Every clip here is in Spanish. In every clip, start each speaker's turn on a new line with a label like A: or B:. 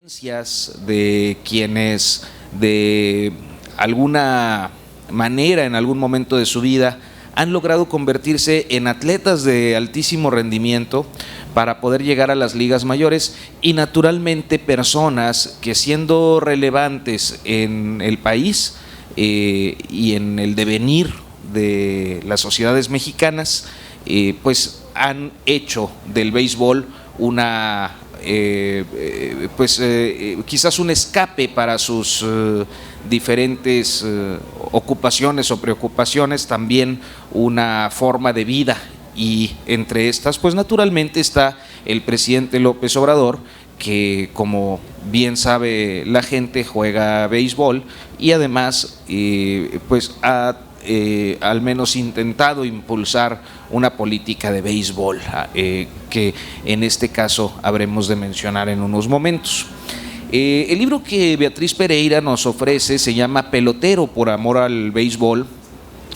A: De quienes de alguna manera en algún momento de su vida han logrado convertirse en atletas de altísimo rendimiento para poder llegar a las ligas mayores, y naturalmente personas que, siendo relevantes en el país y en el devenir de las sociedades mexicanas, pues han hecho del béisbol una quizás un escape para sus diferentes ocupaciones o preocupaciones, también una forma de vida, y entre estas pues naturalmente está el presidente López Obrador, que, como bien sabe la gente, juega béisbol y además pues ha al menos intentado impulsar una política de béisbol que en este caso habremos de mencionar en unos momentos. El libro que Beatriz Pereira nos ofrece se llama Pelotero por amor al béisbol.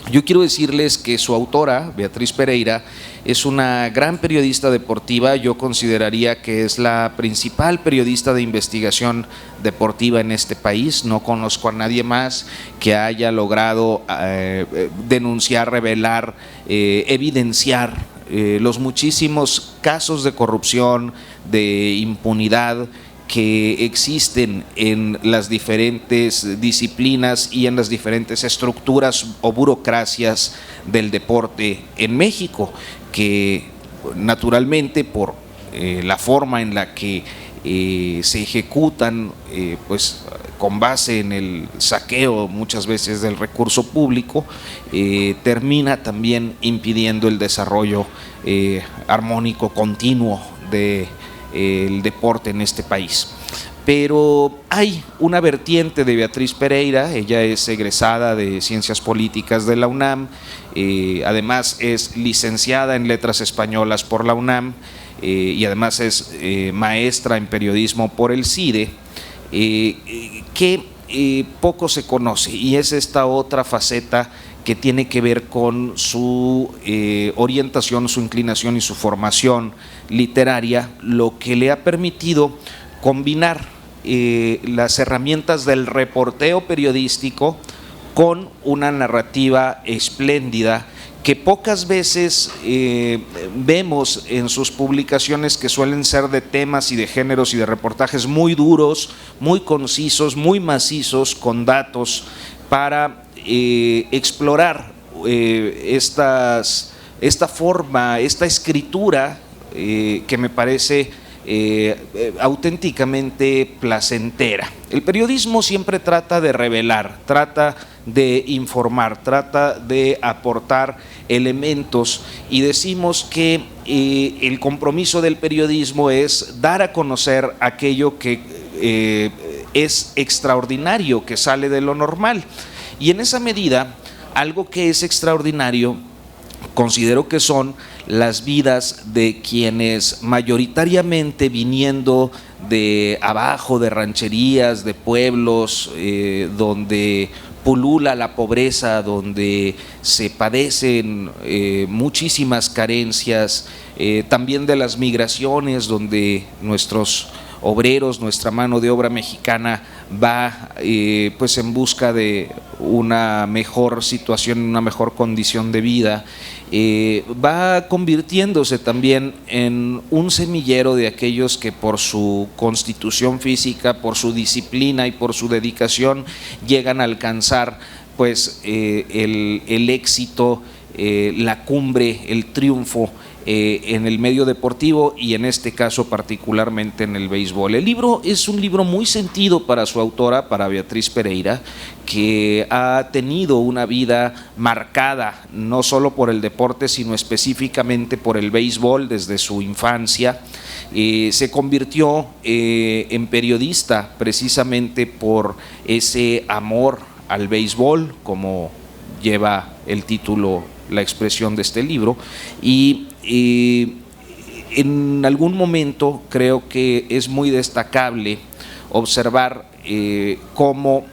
A: Yo quiero decirles que su autora, Beatriz Pereira, es una gran periodista deportiva. Yo consideraría que es la principal periodista de investigación deportiva en este país. No conozco a nadie más que haya logrado denunciar, revelar, evidenciar los muchísimos casos de corrupción, de impunidad que existen en las diferentes disciplinas y en las diferentes estructuras o burocracias del deporte en México, que naturalmente por la forma en la que se ejecutan, pues con base en el saqueo muchas veces del recurso público, termina también impidiendo el desarrollo armónico continuo de el deporte en este país. Pero hay una vertiente de Beatriz Pereira. Ella es egresada de Ciencias Políticas de la UNAM, además es licenciada en Letras Españolas por la UNAM, y además es maestra en periodismo por el CIDE, que poco se conoce, y es esta otra faceta que tiene que ver con su orientación, su inclinación y su formación literaria, lo que le ha permitido combinar las herramientas del reporteo periodístico con una narrativa espléndida que pocas veces vemos en sus publicaciones, que suelen ser de temas y de géneros y de reportajes muy duros, muy concisos, muy macizos, con datos para explorar esta forma, esta escritura que me parece auténticamente placentera. El periodismo siempre trata de revelar, trata de informar, trata de aportar elementos, y decimos que el compromiso del periodismo es dar a conocer aquello que es extraordinario, que sale de lo normal. Y en esa medida, algo que es extraordinario, considero que son las vidas de quienes, mayoritariamente viniendo de abajo, de rancherías, de pueblos donde pulula la pobreza, donde se padecen muchísimas carencias, también de las migraciones, donde nuestros obreros, nuestra mano de obra mexicana va pues en busca de una mejor situación, una mejor condición de vida, va convirtiéndose también en un semillero de aquellos que, por su constitución física, por su disciplina y por su dedicación, llegan a alcanzar pues el éxito, la cumbre, el triunfo en el medio deportivo, y en este caso particularmente en el béisbol. El libro es un libro muy sentido para su autora, para Beatriz Pereira, que ha tenido una vida marcada no solo por el deporte, sino específicamente por el béisbol desde su infancia. Se convirtió en periodista precisamente por ese amor al béisbol, como lleva el título, la expresión de este libro, y en algún momento creo que es muy destacable observar cómo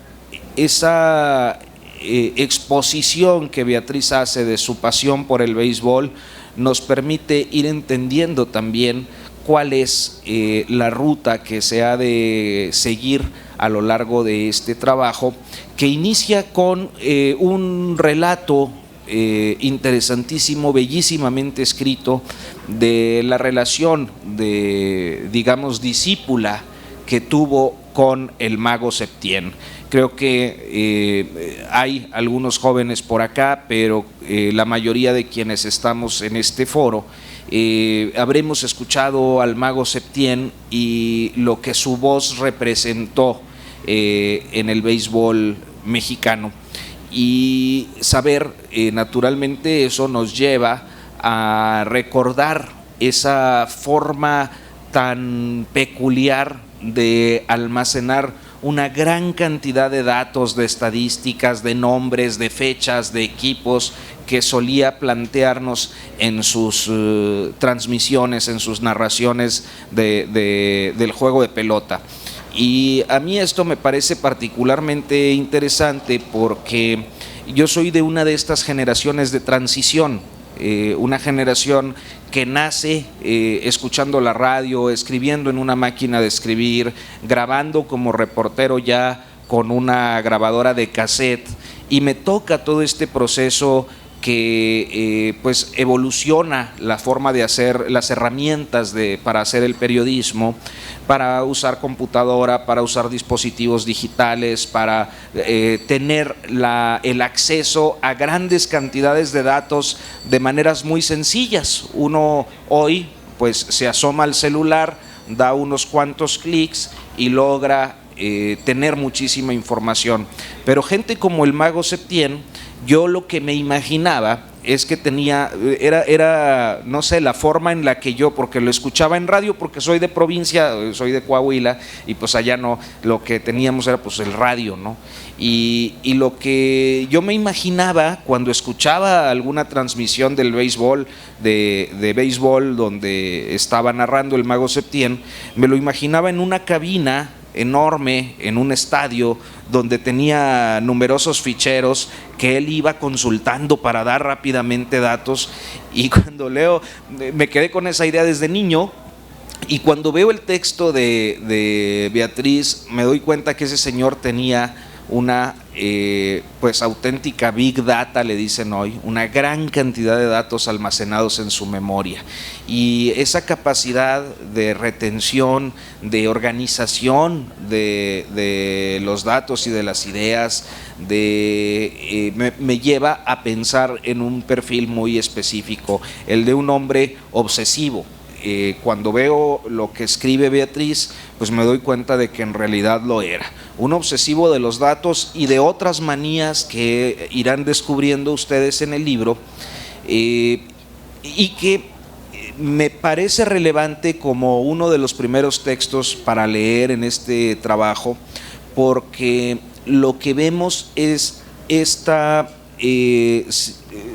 A: esa exposición que Beatriz hace de su pasión por el béisbol nos permite ir entendiendo también cuál es la ruta que se ha de seguir a lo largo de este trabajo, que inicia con un relato interesantísimo, bellísimamente escrito, de la relación de, digamos, discípula que tuvo con el mago Septién. Creo que hay algunos jóvenes por acá, pero la mayoría de quienes estamos en este foro habremos escuchado al mago Septién y lo que su voz representó en el béisbol mexicano. Y saber, naturalmente, eso nos lleva a recordar esa forma tan peculiar de almacenar una gran cantidad de datos, de estadísticas, de nombres, de fechas, de equipos que solía plantearnos en sus transmisiones, en sus narraciones del juego de pelota. Y a mí esto me parece particularmente interesante porque yo soy de una de estas generaciones de transición, una generación que nace escuchando la radio, escribiendo en una máquina de escribir, grabando como reportero ya con una grabadora de cassette, y me toca todo este proceso que pues evoluciona la forma de hacer, las herramientas para hacer el periodismo, para usar computadora, para usar dispositivos digitales, para tener el acceso a grandes cantidades de datos de maneras muy sencillas. Uno hoy pues se asoma al celular, da unos cuantos clics y logra tener muchísima información. Pero gente como el mago Septién, yo lo que me imaginaba es que era, no sé, la forma en la que yo, porque lo escuchaba en radio, porque soy de provincia, soy de Coahuila, y pues allá no, lo que teníamos era pues el radio, ¿no? Y lo que yo me imaginaba cuando escuchaba alguna transmisión del béisbol, de béisbol donde estaba narrando el mago Septién, me lo imaginaba en una cabina enorme, en un estadio donde tenía numerosos ficheros que él iba consultando para dar rápidamente datos. Y cuando leo, me quedé con esa idea desde niño, y cuando veo el texto de Beatriz me doy cuenta que ese señor tenía una pues auténtica big data, le dicen hoy, una gran cantidad de datos almacenados en su memoria, y esa capacidad de retención, de organización de los datos y de las ideas, me lleva a pensar en un perfil muy específico, el de un hombre obsesivo. Cuando veo lo que escribe Beatriz, pues me doy cuenta de que en realidad lo era, un obsesivo de los datos y de otras manías que irán descubriendo ustedes en el libro, y que me parece relevante como uno de los primeros textos para leer en este trabajo, porque lo que vemos es esta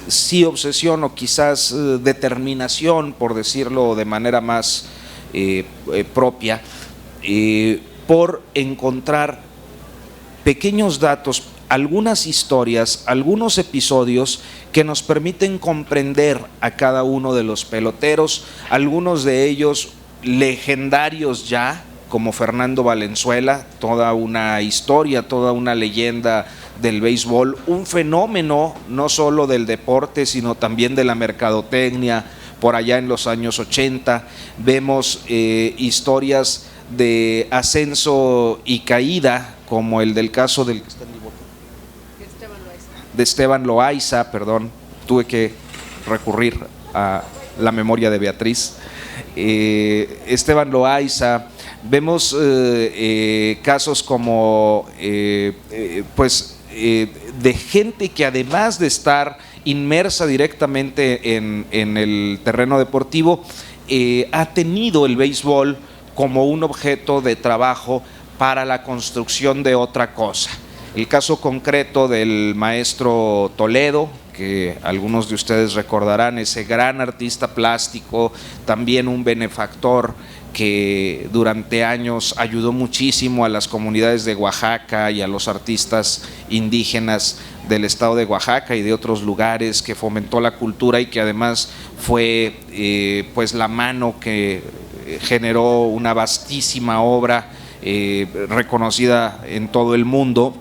A: sí obsesión, o quizás determinación, por decirlo de manera más propia, por encontrar pequeños datos, algunas historias, algunos episodios que nos permiten comprender a cada uno de los peloteros, algunos de ellos legendarios ya, como Fernando Valenzuela, toda una historia, toda una leyenda del béisbol, un fenómeno no solo del deporte, sino también de la mercadotecnia, por allá en los años 80. Vemos historias de ascenso y caída, como el del caso de Esteban Loaiza, perdón, tuve que recurrir a la memoria de Beatriz. Esteban Loaiza, vemos casos como de gente que, además de estar inmersa directamente en el terreno deportivo, ha tenido el béisbol como un objeto de trabajo para la construcción de otra cosa. El caso concreto del maestro Toledo, que algunos de ustedes recordarán, ese gran artista plástico, también un benefactor que durante años ayudó muchísimo a las comunidades de Oaxaca y a los artistas indígenas del estado de Oaxaca y de otros lugares, que fomentó la cultura y que además fue pues la mano que generó una vastísima obra reconocida en todo el mundo,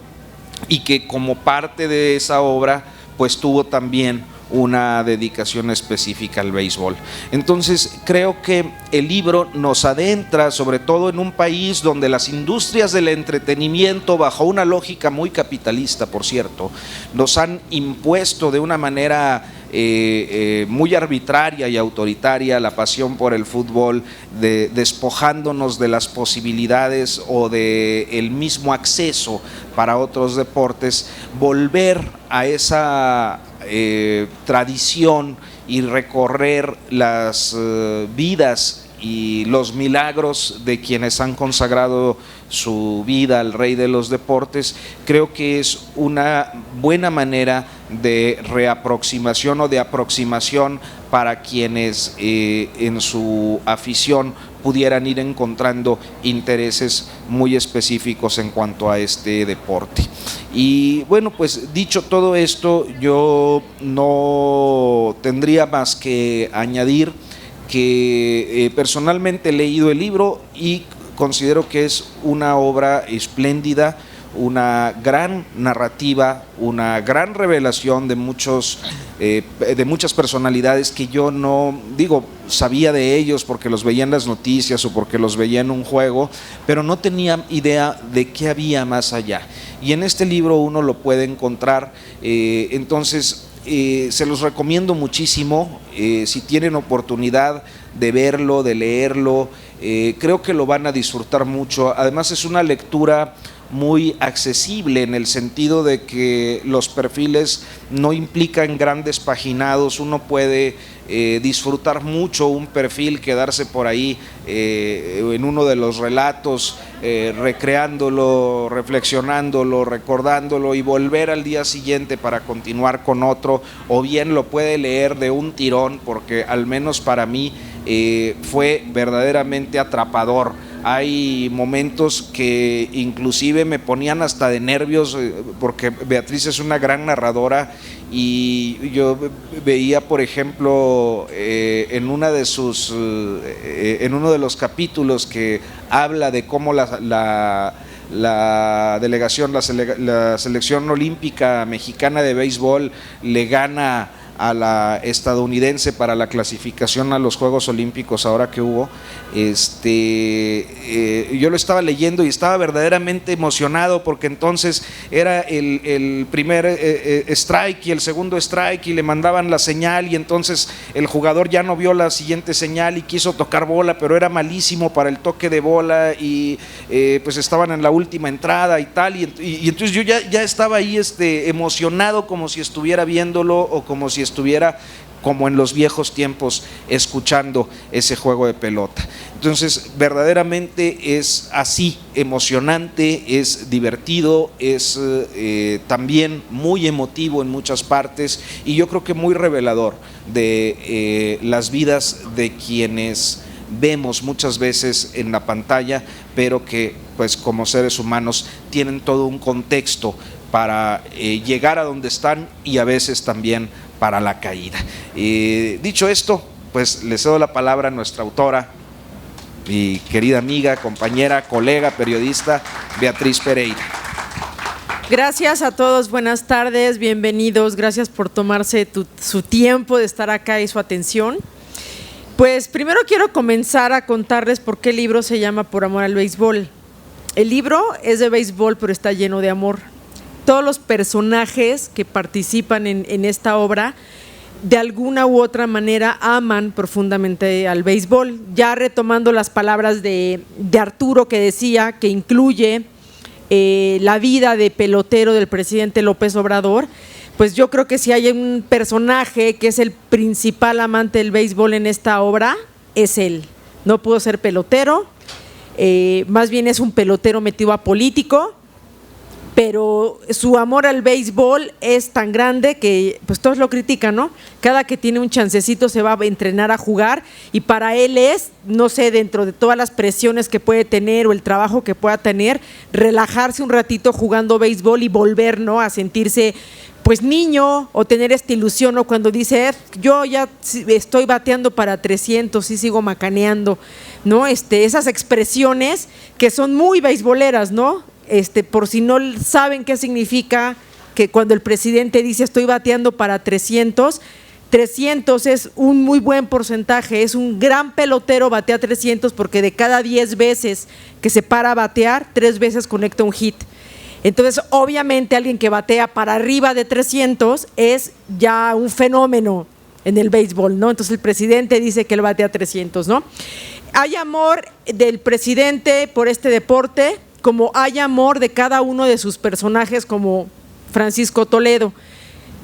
A: y que como parte de esa obra pues tuvo también una dedicación específica al béisbol. Entonces creo que el libro nos adentra sobre todo en un país donde las industrias del entretenimiento, bajo una lógica muy capitalista por cierto, nos han impuesto de una manera muy arbitraria y autoritaria la pasión por el fútbol, despojándonos de las posibilidades o de el mismo acceso para otros deportes. Volver a esa tradición y recorrer las vidas y los milagros de quienes han consagrado su vida al rey de los deportes, creo que es una buena manera de reaproximación o de aproximación para quienes en su afición pudieran ir encontrando intereses muy específicos en cuanto a este deporte. Y bueno, pues dicho todo esto, yo no tendría más que añadir que personalmente he leído el libro y considero que es una obra espléndida, una gran narrativa, una gran revelación de muchas personalidades que yo no sabía de ellos porque los veía en las noticias o porque los veía en un juego, pero no tenía idea de qué había más allá. Y en este libro uno lo puede encontrar, entonces se los recomiendo muchísimo. Si tienen oportunidad de verlo, de leerlo, creo que lo van a disfrutar mucho. Además es una lectura muy accesible en el sentido de que los perfiles no implican grandes paginados, uno puede disfrutar mucho un perfil, quedarse por ahí en uno de los relatos, recreándolo, reflexionándolo, recordándolo y volver al día siguiente para continuar con otro, o bien lo puede leer de un tirón, porque al menos para mí fue verdaderamente atrapador. Hay momentos que inclusive me ponían hasta de nervios porque Beatriz es una gran narradora y yo veía, por ejemplo, en uno de los capítulos que habla de cómo la delegación, la selección olímpica mexicana de béisbol le gana a la estadounidense para la clasificación a los Juegos Olímpicos ahora que hubo, yo lo estaba leyendo y estaba verdaderamente emocionado porque entonces era el primer strike y el segundo strike y le mandaban la señal y entonces el jugador ya no vio la siguiente señal y quiso tocar bola, pero era malísimo para el toque de bola y pues estaban en la última entrada y tal, y entonces yo ya estaba ahí emocionado como si estuviera viéndolo o como si estuviera como en los viejos tiempos escuchando ese juego de pelota. Entonces verdaderamente es así, emocionante, es divertido, es también muy emotivo en muchas partes y yo creo que muy revelador de las vidas de quienes vemos muchas veces en la pantalla, pero que pues como seres humanos tienen todo un contexto para llegar a donde están y a veces también para la caída. Dicho esto, pues le cedo la palabra a nuestra autora, mi querida amiga, compañera, colega, periodista, Beatriz Pereira.
B: Gracias a todos, buenas tardes, bienvenidos, gracias por tomarse su tiempo de estar acá y su atención. Pues primero quiero comenzar a contarles por qué el libro se llama Por amor al béisbol. El libro es de béisbol, pero está lleno de amor. Todos los personajes que participan en esta obra de alguna u otra manera aman profundamente al béisbol. Ya retomando las palabras de Arturo, que decía que incluye la vida de pelotero del presidente López Obrador, pues yo creo que si hay un personaje que es el principal amante del béisbol en esta obra, es él. No pudo ser pelotero, más bien es un pelotero metido a político, pero su amor al béisbol es tan grande que pues todos lo critican, ¿no? Cada que tiene un chancecito se va a entrenar a jugar y para él es, no sé, dentro de todas las presiones que puede tener o el trabajo que pueda tener, relajarse un ratito jugando béisbol y volver, ¿no?, a sentirse pues niño o tener esta ilusión, ¿no?, cuando dice yo ya estoy bateando para 300 y sigo macaneando, ¿no? Esas expresiones que son muy beisboleras, ¿no? Por si no saben qué significa, que cuando el presidente dice estoy bateando para 300 es un muy buen porcentaje, es un gran pelotero, batea 300 porque de cada 10 veces que se para a batear, 3 veces conecta un hit. Entonces, obviamente, alguien que batea para arriba de 300 es ya un fenómeno en el béisbol, ¿no? Entonces, el presidente dice que él batea 300, ¿no? Hay amor del presidente por este deporte, como hay amor de cada uno de sus personajes, como Francisco Toledo.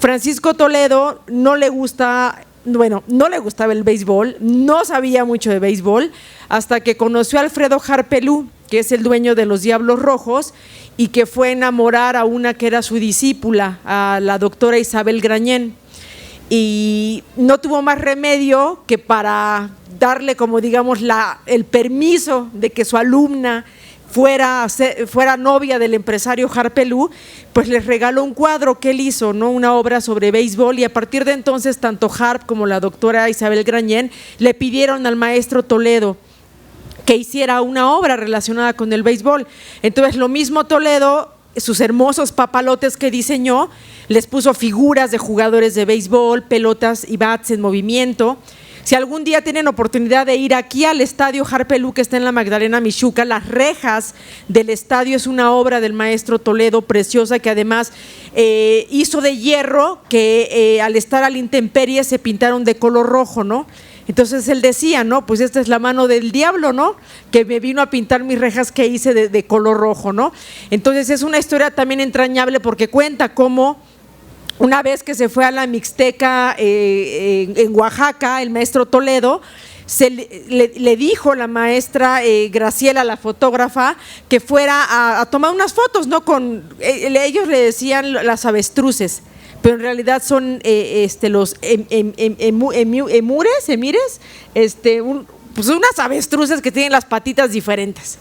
B: Francisco Toledo no le gustaba el béisbol, no sabía mucho de béisbol, hasta que conoció a Alfredo Harpelú, que es el dueño de los Diablos Rojos, y que fue a enamorar a una que era su discípula, a la doctora Isabel Grañén. Y no tuvo más remedio que para darle, como digamos, el permiso de que su alumna fuera novia del empresario Harpelú, pues les regaló un cuadro que él hizo, ¿no? Una obra sobre béisbol, y a partir de entonces tanto Harp como la doctora Isabel Grañén le pidieron al maestro Toledo que hiciera una obra relacionada con el béisbol. Entonces lo mismo Toledo, sus hermosos papalotes que diseñó, les puso figuras de jugadores de béisbol, pelotas y bats en movimiento. Si algún día tienen oportunidad de ir aquí al estadio Harpelú, que está en la Magdalena Mixhuca, las rejas del estadio es una obra del maestro Toledo preciosa, que además hizo de hierro, que al estar a la intemperie se pintaron de color rojo, ¿no? Entonces él decía, ¿no? Pues esta es la mano del diablo, ¿no? Que me vino a pintar mis rejas que hice de color rojo, ¿no? Entonces es una historia también entrañable porque cuenta cómo una vez que se fue a la Mixteca en Oaxaca, el maestro Toledo le dijo la maestra Graciela, la fotógrafa, que fuera a tomar unas fotos, ¿no? Ellos le decían las avestruces, pero en realidad son los emires, pues unas avestruces que tienen las patitas diferentes.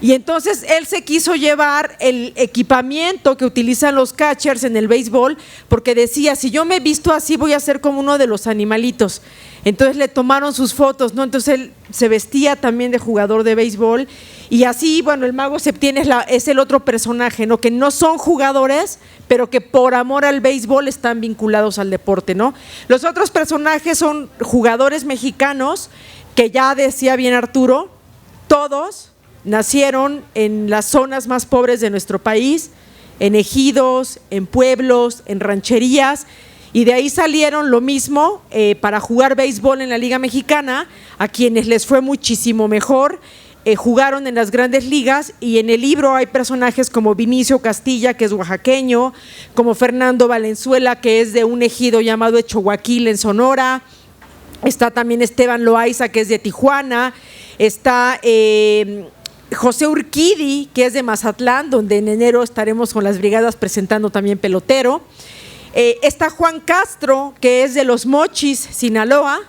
B: Y entonces él se quiso llevar el equipamiento que utilizan los catchers en el béisbol, porque decía, si yo me he visto así voy a ser como uno de los animalitos. Entonces le tomaron sus fotos, ¿no? Entonces él se vestía también de jugador de béisbol, y así, bueno, el Mago Septién es el otro personaje, ¿no? Que no son jugadores, pero que por amor al béisbol están vinculados al deporte, ¿no? Los otros personajes son jugadores mexicanos, que ya decía bien Arturo, todos nacieron en las zonas más pobres de nuestro país, en ejidos, en pueblos, en rancherías, y de ahí salieron lo mismo para jugar béisbol en la Liga Mexicana. A quienes les fue muchísimo mejor, jugaron en las grandes ligas, y en el libro hay personajes como Vinicio Castilla, que es oaxaqueño, como Fernando Valenzuela, que es de un ejido llamado Echohuaquil en Sonora. Está también Esteban Loaiza, que es de Tijuana. Está José Urquidi, que es de Mazatlán, donde en enero estaremos con las brigadas presentando también pelotero. Está Juan Castro, que es de Los Mochis, Sinaloa,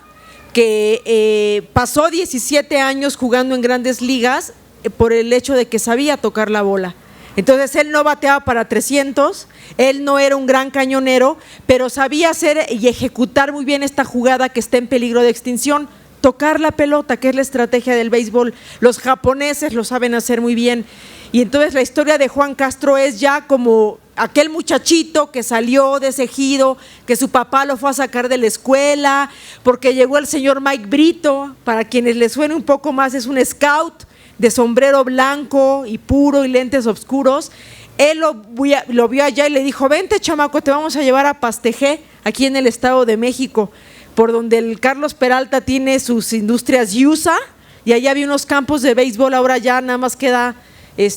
B: que pasó 17 años jugando en grandes ligas por el hecho de que sabía tocar la bola. Entonces él no bateaba para 300, él no era un gran cañonero, pero sabía hacer y ejecutar muy bien esta jugada que está en peligro de extinción: tocar la pelota, que es la estrategia del béisbol. Los japoneses lo saben hacer muy bien. Y entonces la historia de Juan Castro es ya como aquel muchachito que salió de ese ejido, que su papá lo fue a sacar de la escuela, porque llegó el señor Mike Brito. Para quienes les suene un poco más, es un scout de sombrero blanco y puro y lentes oscuros. Él lo vio allá y le dijo: vente, chamaco, te vamos a llevar a Pastejé, aquí en el Estado de México, por donde el Carlos Peralta tiene sus industrias USA, y allá había unos campos de béisbol. Ahora ya nada más queda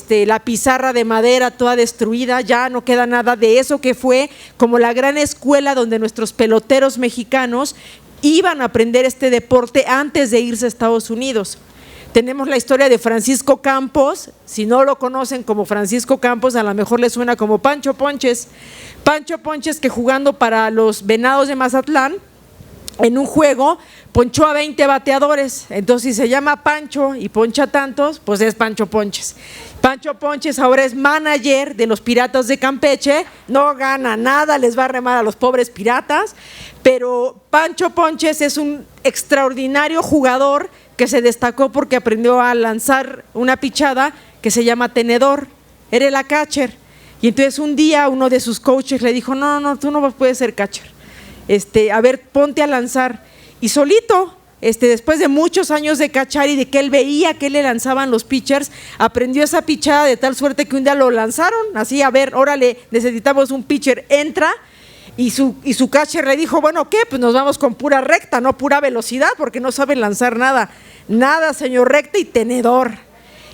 B: la pizarra de madera toda destruida, ya no queda nada de eso que fue como la gran escuela donde nuestros peloteros mexicanos iban a aprender este deporte antes de irse a Estados Unidos. Tenemos la historia de Francisco Campos. Si no lo conocen como Francisco Campos, a lo mejor les suena como Pancho Ponches. Pancho Ponches, que jugando para los Venados de Mazatlán en un juego ponchó a 20 bateadores. Entonces, si se llama Pancho y poncha tantos, pues es Pancho Ponches. Pancho Ponches ahora es manager de los Piratas de Campeche, no gana nada, les va a remar a los pobres piratas, pero Pancho Ponches es un extraordinario jugador que se destacó porque aprendió a lanzar una pichada que se llama tenedor, era la catcher. Y entonces un día uno de sus coaches le dijo, no, tú no puedes ser catcher, a ver, ponte a lanzar. Y solito, después de muchos años de cachar y de que él veía que le lanzaban los pitchers, aprendió esa pichada de tal suerte que un día lo lanzaron, así, a ver, órale, necesitamos un pitcher, entra, y su catcher le dijo, bueno, ¿qué? Pues nos vamos con pura recta, no pura velocidad, porque no saben lanzar nada. Nada, señor, recta y tenedor.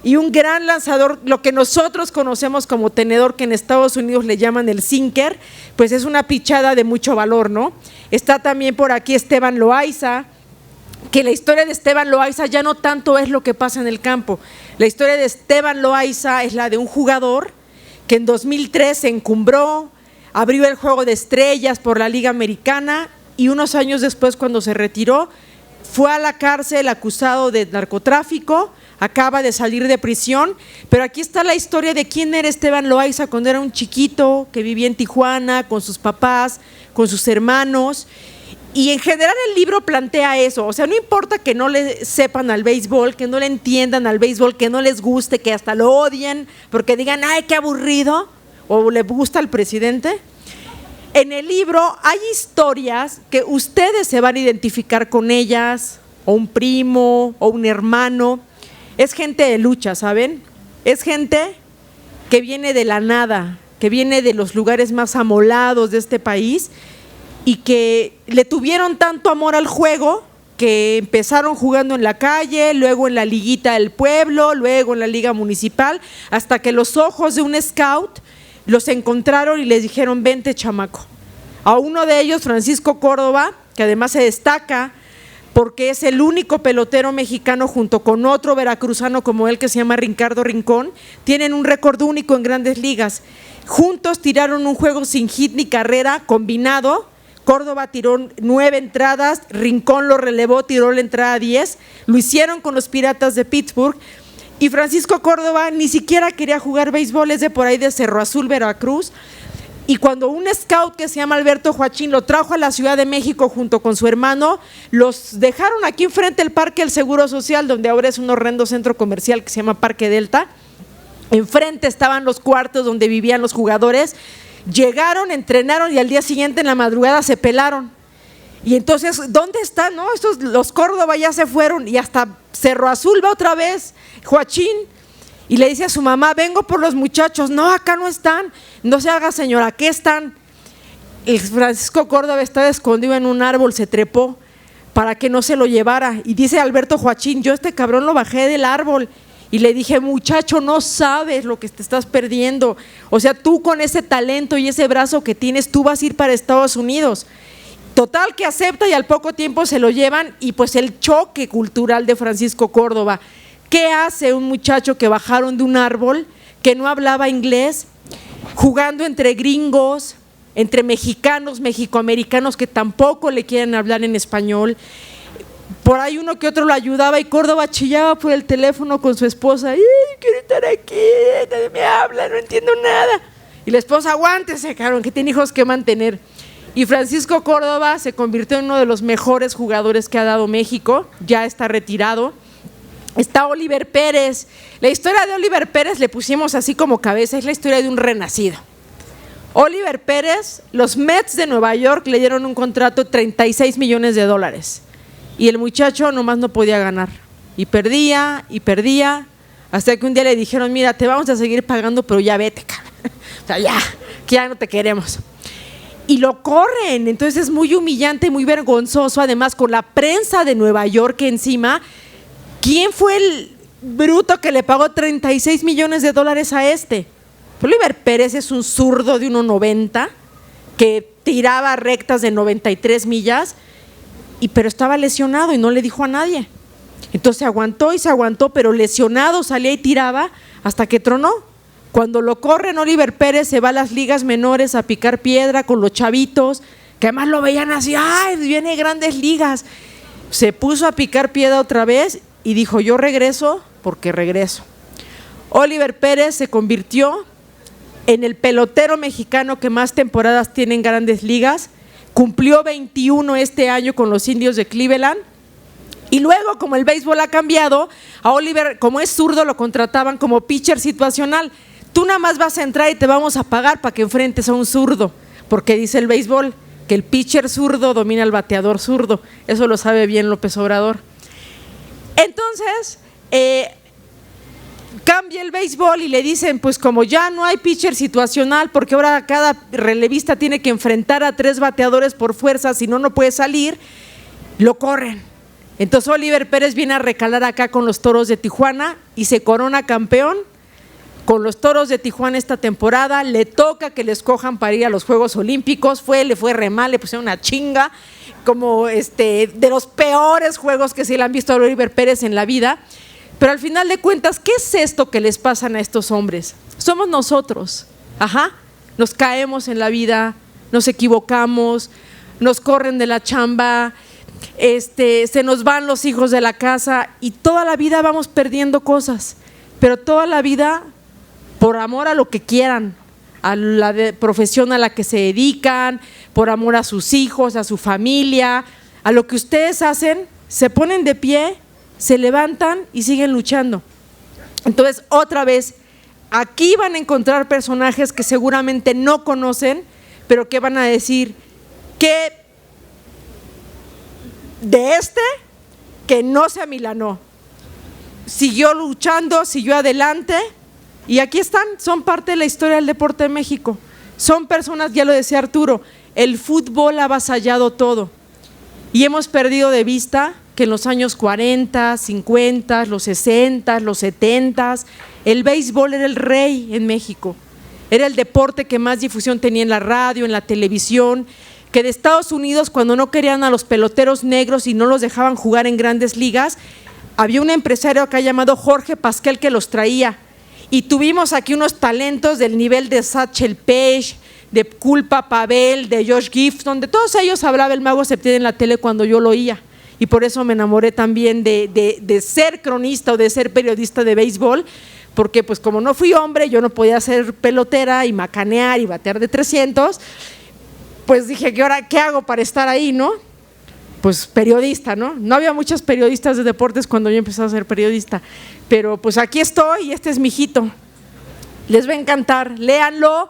B: Y un gran lanzador, lo que nosotros conocemos como tenedor, que en Estados Unidos le llaman el sinker, pues es una pichada de mucho valor, ¿no? Está también por aquí Esteban Loaiza, que la historia de Esteban Loaiza ya no tanto es lo que pasa en el campo. La historia de Esteban Loaiza es la de un jugador que en 2003 se encumbró, abrió el juego de estrellas por la Liga Americana y unos años después, cuando se retiró, fue a la cárcel acusado de narcotráfico, acaba de salir de prisión, pero aquí está la historia de quién era Esteban Loaiza cuando era un chiquito que vivía en Tijuana con sus papás, con sus hermanos. Y en general el libro plantea eso, o sea, no importa que no le sepan al béisbol, que no le entiendan al béisbol, que no les guste, que hasta lo odien, porque digan, ay, qué aburrido, o le gusta al presidente. En el libro hay historias que ustedes se van a identificar con ellas, o un primo, o un hermano. Es gente de lucha, ¿saben? Es gente que viene de la nada, que viene de los lugares más amolados de este país y que le tuvieron tanto amor al juego que empezaron jugando en la calle, luego en la liguita del pueblo, luego en la liga municipal, hasta que los ojos de un scout los encontraron y les dijeron, vente, chamaco. A uno de ellos, Francisco Córdoba, que además se destaca porque es el único pelotero mexicano junto con otro veracruzano como él que se llama Ricardo Rincón, tienen un récord único en Grandes Ligas. Juntos tiraron un juego sin hit ni carrera combinado. Córdoba tiró 9 entradas, Rincón lo relevó, tiró la entrada 10, lo hicieron con los Piratas de Pittsburgh. Y Francisco Córdoba ni siquiera quería jugar béisbol, es de por ahí de Cerro Azul, Veracruz. Y cuando un scout que se llama Alberto Joachín lo trajo a la Ciudad de México junto con su hermano, los dejaron aquí enfrente del Parque del Seguro Social, donde ahora es un horrendo centro comercial que se llama Parque Delta. Enfrente estaban los cuartos donde vivían los jugadores. Llegaron, entrenaron y al día siguiente en la madrugada se pelaron. Y entonces, ¿dónde están? No, los Córdoba ya se fueron y hasta Cerro Azul va otra vez Joachín y le dice a su mamá, vengo por los muchachos. No, acá no están. No se haga, señora, ¿qué están? El Francisco Córdoba estaba escondido en un árbol, se trepó para que no se lo llevara. Y dice Alberto Joachín, yo este cabrón lo bajé del árbol y le dije, muchacho, no sabes lo que te estás perdiendo. O sea, tú con ese talento y ese brazo que tienes, tú vas a ir para Estados Unidos. Total que acepta y al poco tiempo se lo llevan y pues el choque cultural de Francisco Córdoba. ¿Qué hace un muchacho que bajaron de un árbol, que no hablaba inglés, jugando entre gringos, entre mexicanos, mexicoamericanos que tampoco le quieren hablar en español? Por ahí uno que otro lo ayudaba y Córdoba chillaba por el teléfono con su esposa. ¡Ay, quiero estar aquí! Nadie me habla, no entiendo nada. Y la esposa, aguántese, cabrón, que tiene hijos que mantener. Y Francisco Córdoba se convirtió en uno de los mejores jugadores que ha dado México, ya está retirado. Está Oliver Pérez. La historia de Oliver Pérez le pusimos así como cabeza, es la historia de un renacido. Oliver Pérez, los Mets de Nueva York le dieron un contrato de $36 millones y el muchacho nomás no podía ganar y perdía, hasta que un día le dijeron, mira, te vamos a seguir pagando, pero ya vete, cabrón. O sea, ya no te queremos. Y lo corren, entonces es muy humillante, muy vergonzoso, además con la prensa de Nueva York encima. ¿Quién fue el bruto que le pagó $36 millones a este? Oliver Pérez es un zurdo de 1.90 que tiraba rectas de 93 millas, pero estaba lesionado y no le dijo a nadie. Entonces se aguantó, pero lesionado salía y tiraba hasta que tronó. Cuando lo corren, Oliver Pérez se va a las ligas menores a picar piedra con los chavitos, que además lo veían así, ¡ay, viene Grandes Ligas! Se puso a picar piedra otra vez y dijo, yo regreso porque regreso. Oliver Pérez se convirtió en el pelotero mexicano que más temporadas tiene en Grandes Ligas, cumplió 21 este año con los Indios de Cleveland. Y luego, como el béisbol ha cambiado, a Oliver, como es zurdo, lo contrataban como pitcher situacional. Tú nada más vas a entrar y te vamos a pagar para que enfrentes a un zurdo, porque dice el béisbol que el pitcher zurdo domina al bateador zurdo. Eso lo sabe bien López Obrador. Entonces, cambia el béisbol y le dicen, pues como ya no hay pitcher situacional, porque ahora cada relevista tiene que enfrentar a 3 bateadores por fuerza, si no, no puede salir, lo corren. Entonces Oliver Pérez viene a recalar acá con los Toros de Tijuana y se corona campeón con los Toros de Tijuana esta temporada. Le toca que le escojan para ir a los Juegos Olímpicos, le fue re mal, le pusieron una chinga, como de los peores juegos que se le han visto a Oliver Pérez en la vida. Pero al final de cuentas, ¿qué es esto que les pasan a estos hombres? Somos nosotros, nos caemos en la vida, nos equivocamos, nos corren de la chamba, se nos van los hijos de la casa y toda la vida vamos perdiendo cosas, pero toda la vida por amor a lo que quieran, a la profesión a la que se dedican, por amor a sus hijos, a su familia, a lo que ustedes hacen, se ponen de pie, se levantan y siguen luchando. Entonces, otra vez, aquí van a encontrar personajes que seguramente no conocen, pero que van a decir que de que no se amilanó, siguió luchando, siguió adelante y aquí están, son parte de la historia del deporte de México. Son personas, ya lo decía Arturo, el fútbol ha avasallado todo y hemos perdido de vista que en los años 40, 50, los 60, los 70, el béisbol era el rey en México, era el deporte que más difusión tenía en la radio, en la televisión, que de Estados Unidos, cuando no querían a los peloteros negros y no los dejaban jugar en Grandes Ligas, había un empresario acá llamado Jorge Pasquel que los traía y tuvimos aquí unos talentos del nivel de Satchel Paige, de Culpa Pavel, de Josh Gibson, de todos ellos hablaba el Mago Septién en la tele cuando yo lo oía y por eso me enamoré también de ser cronista o de ser periodista de béisbol, porque pues como no fui hombre, yo no podía ser pelotera y macanear y batear de 300, pues dije, ¿qué hago para estar ahí, no? Pues periodista, ¿no? No había muchos periodistas de deportes cuando yo empecé a ser periodista, pero pues aquí estoy y este es mi hijito. Les va a encantar, léanlo,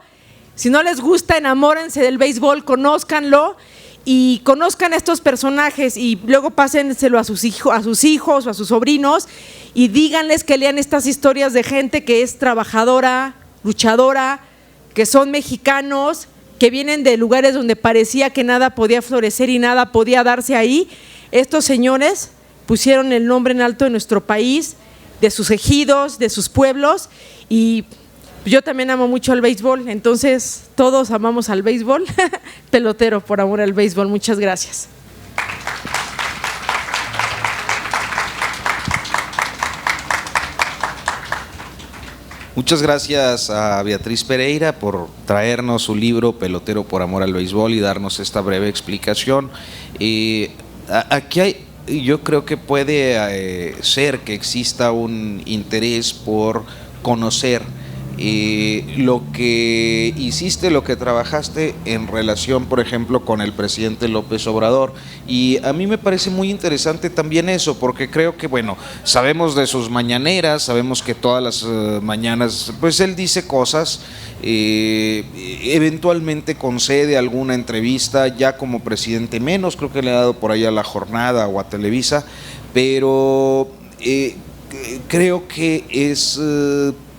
B: si no les gusta, enamórense del béisbol, conózcanlo y conozcan a estos personajes y luego pásenselo a sus hijos o a sus sobrinos y díganles que lean estas historias de gente que es trabajadora, luchadora, que son mexicanos, que vienen de lugares donde parecía que nada podía florecer y nada podía darse ahí. Estos señores pusieron el nombre en alto de nuestro país, de sus ejidos, de sus pueblos y yo también amo mucho al béisbol, entonces todos amamos al béisbol. Pelotero por amor al béisbol, muchas gracias.
A: Muchas gracias a Beatriz Pereira por traernos su libro Pelotero por amor al béisbol y darnos esta breve explicación. Aquí yo creo que puede ser que exista un interés por conocer lo que hiciste, lo que trabajaste en relación, por ejemplo, con el presidente López Obrador. Y a mí me parece muy interesante también eso, porque creo que, bueno, sabemos de sus mañaneras, sabemos que todas las mañanas, pues él dice cosas, eventualmente concede alguna entrevista, ya como presidente menos, creo que le ha dado por ahí a La Jornada o a Televisa, pero creo que es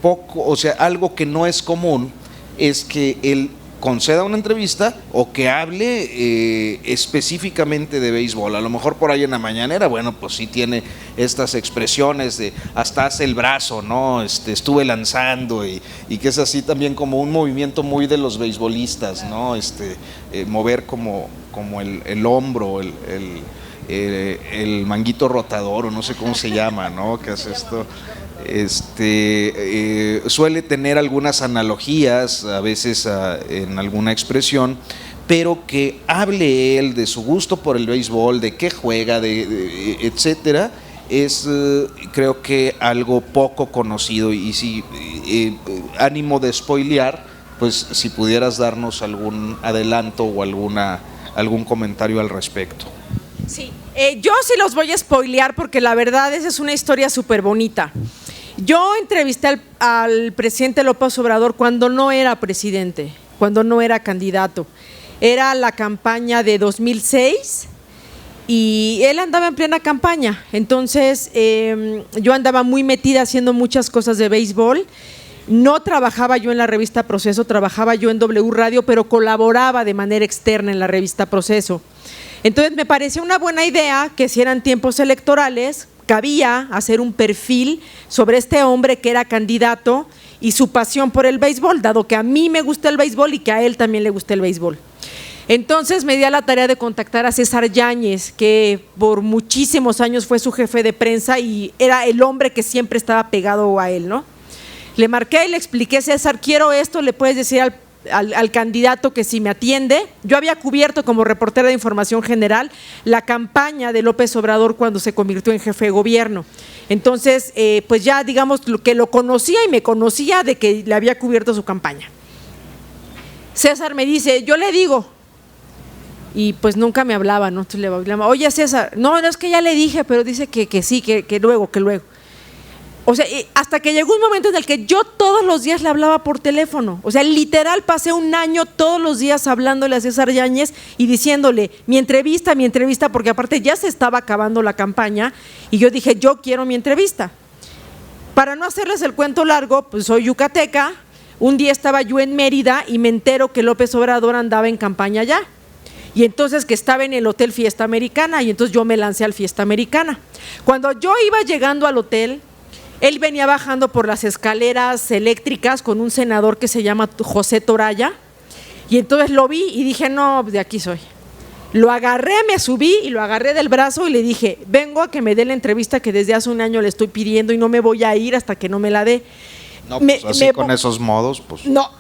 A: poco, o sea, algo que no es común es que él conceda una entrevista o que hable específicamente de béisbol. A lo mejor por ahí en la mañanera, bueno, pues sí tiene estas expresiones de hasta hace el brazo, ¿no? Estuve lanzando y que es así también como un movimiento muy de los beisbolistas, ¿no? Mover como el hombro, el manguito rotador o no sé cómo se llama, ¿no? Que hace esto. Suele tener algunas analogías a veces en alguna expresión, pero que hable él de su gusto por el béisbol, de qué juega, etcétera, es creo que algo poco conocido. Y si ánimo de spoilear, pues si pudieras darnos algún adelanto o algún comentario al respecto.
B: Sí, yo sí los voy a spoilear porque la verdad esa es una historia súper bonita. Yo entrevisté al presidente López Obrador cuando no era presidente, cuando no era candidato. Era la campaña de 2006 y él andaba en plena campaña. Entonces yo andaba muy metida haciendo muchas cosas de béisbol. No trabajaba yo en la revista Proceso, trabajaba yo en W Radio, pero colaboraba de manera externa en la revista Proceso. Entonces me pareció una buena idea que si eran tiempos electorales, cabía hacer un perfil sobre este hombre que era candidato y su pasión por el béisbol, dado que a mí me gusta el béisbol y que a él también le gusta el béisbol. Entonces me di a la tarea de contactar a César Yáñez, que por muchísimos años fue su jefe de prensa y era el hombre que siempre estaba pegado a él, ¿no? Le marqué y le expliqué: César, quiero esto, le puedes decir al candidato que si me atiende. Yo había cubierto como reportera de información general la campaña de López Obrador cuando se convirtió en jefe de gobierno. Entonces, pues ya digamos que lo conocía y me conocía de que le había cubierto su campaña. César me dice: yo le digo. Y pues nunca me hablaba, ¿no? Entonces le hablaba: oye, César, no es que ya le dije, pero dice que sí, que luego. O sea, hasta que llegó un momento en el que yo todos los días le hablaba por teléfono. O sea, literal pasé un año todos los días hablándole a César Yáñez y diciéndole mi entrevista, porque aparte ya se estaba acabando la campaña y yo dije: yo quiero mi entrevista. Para no hacerles el cuento largo, pues soy yucateca. Un día estaba yo en Mérida y me entero que López Obrador andaba en campaña allá. Y entonces que estaba en el Hotel Fiesta Americana, y entonces yo me lancé al Fiesta Americana. Cuando yo iba llegando al hotel, él venía bajando por las escaleras eléctricas con un senador que se llama José Toraya, y entonces lo vi y dije: no, de aquí soy. Lo agarré, me subí y lo agarré del brazo y le dije: vengo a que me dé la entrevista que desde hace un año le estoy pidiendo y no me voy a ir hasta que no me la dé.
A: No, pues así con esos modos, pues.
B: No,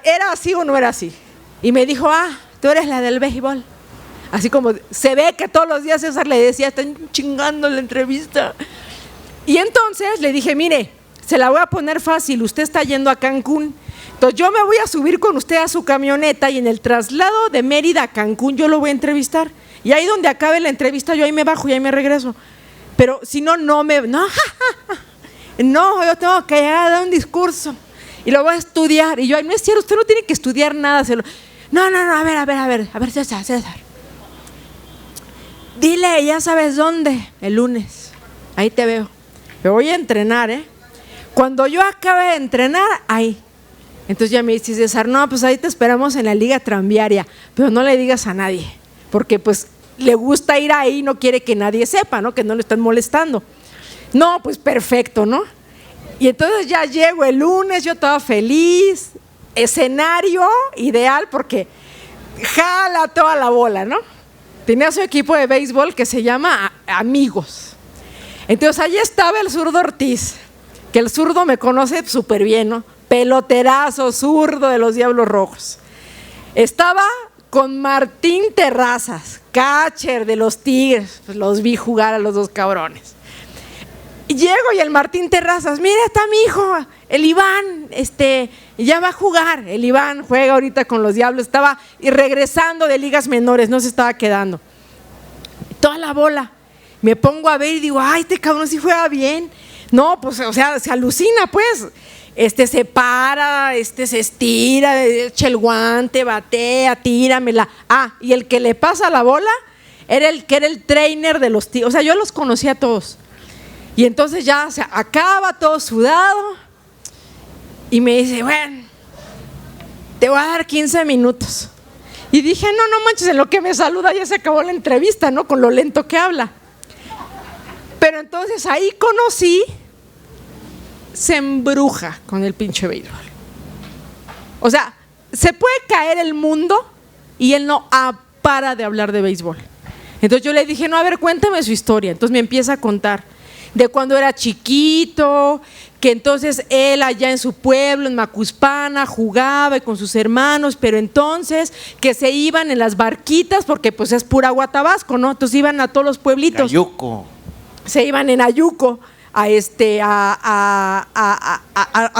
B: ¿era así o no era así? Y me dijo: tú eres la del béisbol. Así como se ve que todos los días César le decía: están chingando la entrevista. Y entonces le dije: mire, se la voy a poner fácil, usted está yendo a Cancún, entonces yo me voy a subir con usted a su camioneta y en el traslado de Mérida a Cancún yo lo voy a entrevistar. Y ahí donde acabe la entrevista yo ahí me bajo y ahí me regreso. Pero si no, no, yo tengo que llegar a dar un discurso y lo voy a estudiar. Y yo: ay, no es cierto, usted no tiene que estudiar nada. No, a ver, César. Dile, ya sabes dónde, el lunes, ahí te veo. Me voy a entrenar, Cuando yo acabe de entrenar, ahí. Entonces ya me dice César: no, pues ahí te esperamos en la liga tranviaria, pero no le digas a nadie, porque pues le gusta ir ahí, no quiere que nadie sepa, ¿no? Que no le estén molestando. No, pues perfecto, ¿no? Y entonces ya llego el lunes, yo estaba feliz, escenario ideal porque jala toda la bola, ¿no? Tenía su equipo de béisbol que se llama Amigos. Entonces allí estaba el zurdo Ortiz, que el zurdo me conoce súper bien, ¿no? Peloterazo zurdo de los Diablos Rojos. Estaba con Martín Terrazas, catcher de los Tigres, pues los vi jugar a los dos cabrones. Y llego y el Martín Terrazas: mira, está mi hijo, el Iván, ya va a jugar. El Iván juega ahorita con los Diablos, estaba regresando de ligas menores, no se estaba quedando. Toda la bola. Me pongo a ver y digo: ay, este cabrón sí juega bien. No, pues, o sea, se alucina, pues. Se para, se estira, echa el guante, batea, tíramela. Y el que le pasa la bola era el que era el trainer de los Tigres. O sea, yo los conocía a todos. Y entonces ya se acaba todo sudado y me dice: bueno, te voy a dar 15 minutos. Y dije: no manches, en lo que me saluda ya se acabó la entrevista, ¿no? Con lo lento que habla. Pero entonces ahí conocí, se embruja con el pinche béisbol. O sea, se puede caer el mundo y él no para de hablar de béisbol. Entonces yo le dije: no, a ver, cuéntame su historia. Entonces me empieza a contar de cuando era chiquito, que entonces él allá en su pueblo, en Macuspana, jugaba con sus hermanos, pero entonces que se iban en las barquitas, porque pues es pura agua Tabasco, ¿no? Entonces iban a todos los pueblitos.
A: Ayuco.
B: Se iban en Ayuco a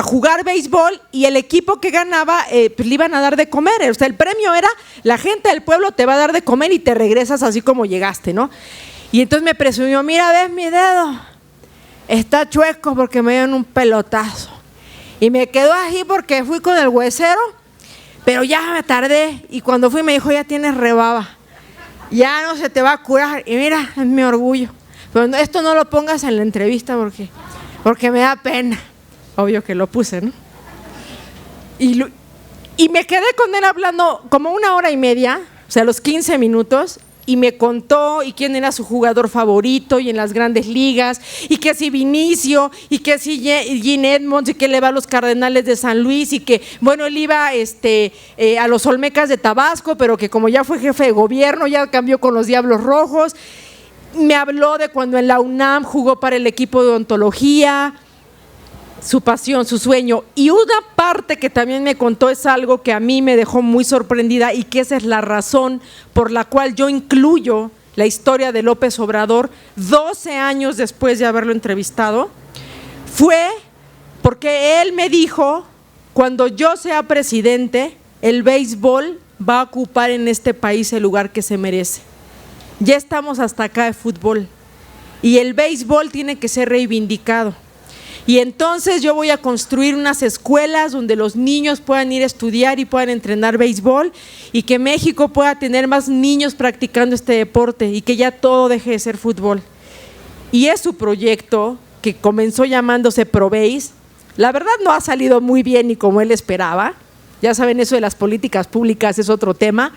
B: jugar béisbol, y el equipo que ganaba pues le iban a dar de comer. O sea, el premio era: la gente del pueblo te va a dar de comer y te regresas así como llegaste, ¿no? Y entonces me presumió: mira, ves mi dedo, está chueco porque me dieron un pelotazo. Y me quedó así porque fui con el huesero, pero ya me tardé. Y cuando fui me dijo: ya tienes rebaba, ya no se te va a curar. Y mira, es mi orgullo. Pero esto no lo pongas en la entrevista porque me da pena. Obvio que lo puse, ¿no? Y me quedé con él hablando como 1 hora y media, o sea, los 15 minutos, y me contó y quién era su jugador favorito y en las grandes ligas, y que si Vinicio, y que si Gene Edmonds, y que le va a los Cardenales de San Luis, y que, bueno, él iba a los Olmecas de Tabasco, pero que como ya fue jefe de gobierno, ya cambió con los Diablos Rojos. Me habló de cuando en la UNAM jugó para el equipo de odontología, su pasión, su sueño. Y una parte que también me contó es algo que a mí me dejó muy sorprendida, y que esa es la razón por la cual yo incluyo la historia de López Obrador 12 años después de haberlo entrevistado. Fue porque él me dijo: cuando yo sea presidente, el béisbol va a ocupar en este país el lugar que se merece. Ya estamos hasta acá de fútbol y el béisbol tiene que ser reivindicado. Y entonces yo voy a construir unas escuelas donde los niños puedan ir a estudiar y puedan entrenar béisbol, y que México pueda tener más niños practicando este deporte, y que ya todo deje de ser fútbol. Y es su proyecto, que comenzó llamándose ProBéis. La verdad no ha salido muy bien ni como él esperaba. Ya saben, eso de las políticas públicas es otro tema.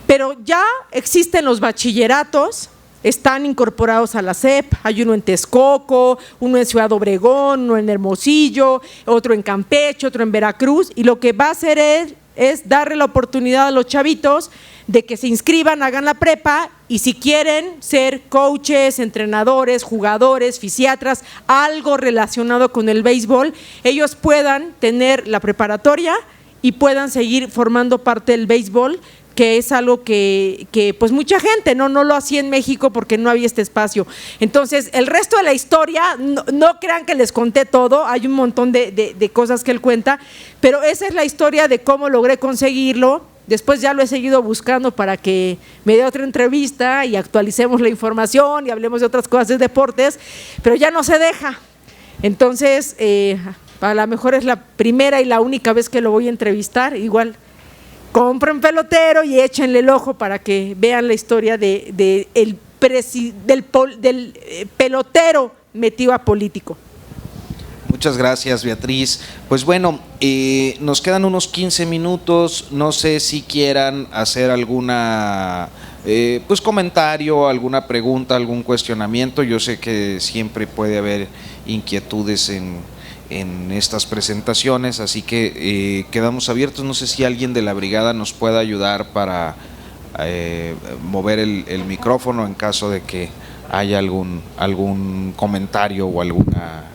B: Pero ya existen los bachilleratos, están incorporados a la SEP, hay uno en Texcoco, uno en Ciudad Obregón, uno en Hermosillo, otro en Campeche, otro en Veracruz, y lo que va a hacer es darle la oportunidad a los chavitos de que se inscriban, hagan la prepa, y si quieren ser coaches, entrenadores, jugadores, fisiatras, algo relacionado con el béisbol, ellos puedan tener la preparatoria y puedan seguir formando parte del béisbol, que es algo que pues mucha gente no lo hacía en México porque no había este espacio. Entonces, el resto de la historia, no crean que les conté todo, hay un montón de cosas que él cuenta, pero esa es la historia de cómo logré conseguirlo. Después ya lo he seguido buscando para que me dé otra entrevista y actualicemos la información y hablemos de otras cosas de deportes, pero ya no se deja. Entonces, a lo mejor es la primera y la única vez que lo voy a entrevistar. Igual compren pelotero y échenle el ojo para que vean la historia del pelotero metido a político.
A: Muchas gracias, Beatriz. Pues bueno, nos quedan unos 15 minutos, no sé si quieran hacer alguna pues comentario, alguna pregunta, algún cuestionamiento. Yo sé que siempre puede haber inquietudes en estas presentaciones, así que quedamos abiertos. No sé si alguien de la brigada nos pueda ayudar para mover el micrófono en caso de que haya algún comentario o alguna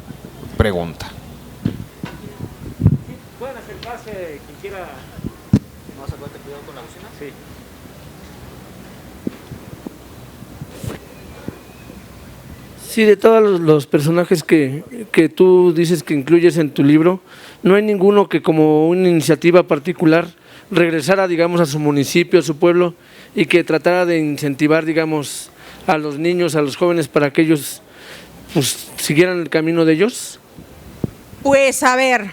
A: pregunta.
C: Pueden acercarse quien quiera. ¿No vas a poder cuidado con la bocina? Sí. Sí, de todos los personajes que tú dices que incluyes en tu libro, no hay ninguno que como una iniciativa particular regresara, digamos, a su municipio, a su pueblo, y que tratara de incentivar, digamos, a los niños, a los jóvenes, para que ellos pues siguieran el camino de ellos.
B: Pues a ver,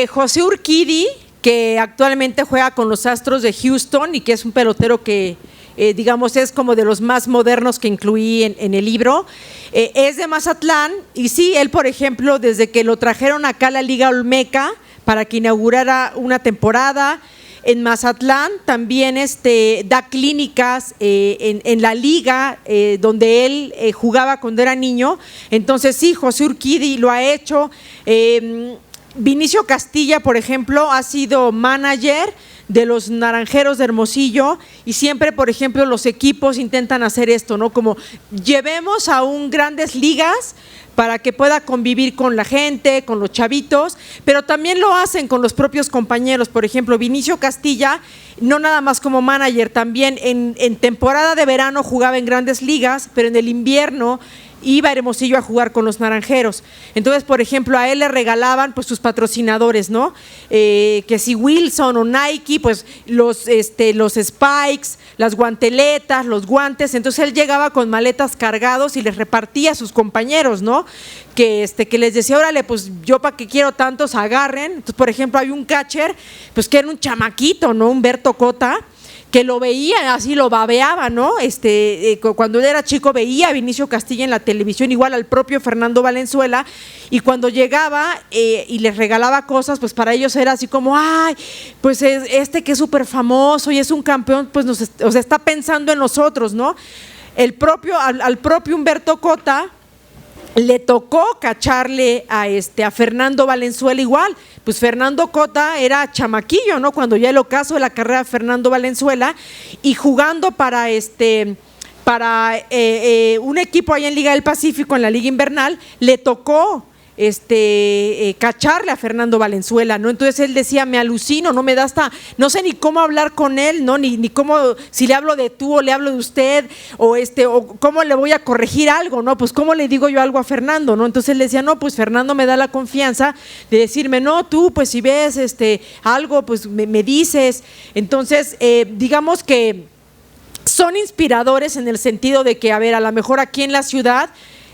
B: José Urquidi, que actualmente juega con los Astros de Houston y que es un pelotero que digamos es como de los más modernos que incluí en el libro, es de Mazatlán, y sí, él por ejemplo, desde que lo trajeron acá a la Liga Olmeca para que inaugurara una temporada en Mazatlán, también da clínicas en la liga donde él jugaba cuando era niño. Entonces sí, José Urquidi lo ha hecho. Vinicio Castilla, por ejemplo, ha sido manager de los Naranjeros de Hermosillo, y siempre, por ejemplo, los equipos intentan hacer esto, ¿no? Como llevemos a un Grandes Ligas para que pueda convivir con la gente, con los chavitos, pero también lo hacen con los propios compañeros. Por ejemplo, Vinicio Castilla, no nada más como manager, también en temporada de verano jugaba en Grandes Ligas, pero en el invierno iba a Hermosillo a jugar con los Naranjeros. Entonces, por ejemplo, a él le regalaban pues sus patrocinadores, ¿no? Que si Wilson o Nike, pues los spikes, las guanteletas, los guantes. Entonces él llegaba con maletas cargados y les repartía a sus compañeros, ¿no? Que les decía, órale, pues yo para qué quiero tantos, agarren. Entonces, por ejemplo, hay un catcher, pues que era un chamaquito, ¿no? Humberto Cota, que lo veía, así lo babeaba, ¿no? Cuando él era chico veía a Vinicio Castilla en la televisión, igual al propio Fernando Valenzuela, y cuando llegaba y les regalaba cosas, pues para ellos era así como, ay, pues que es súper famoso y es un campeón, pues está pensando en nosotros, ¿no? Al propio Humberto Cota le tocó cacharle a Fernando Valenzuela igual. Pues Fernando Cota era chamaquillo, ¿no? Cuando ya el ocaso de la carrera de Fernando Valenzuela, y jugando para un equipo allá en Liga del Pacífico, en la Liga Invernal, le tocó cacharle a Fernando Valenzuela, ¿no? Entonces él decía, me alucino, no me da no sé ni cómo hablar con él, ¿no? Ni cómo, si le hablo de tú o le hablo de usted, o cómo le voy a corregir algo, ¿no? Pues cómo le digo yo algo a Fernando, ¿no? Entonces él decía, no, pues Fernando me da la confianza de decirme, no, tú, pues si ves algo, pues me dices. Entonces, digamos que son inspiradores en el sentido de que, a ver, a lo mejor aquí en la ciudad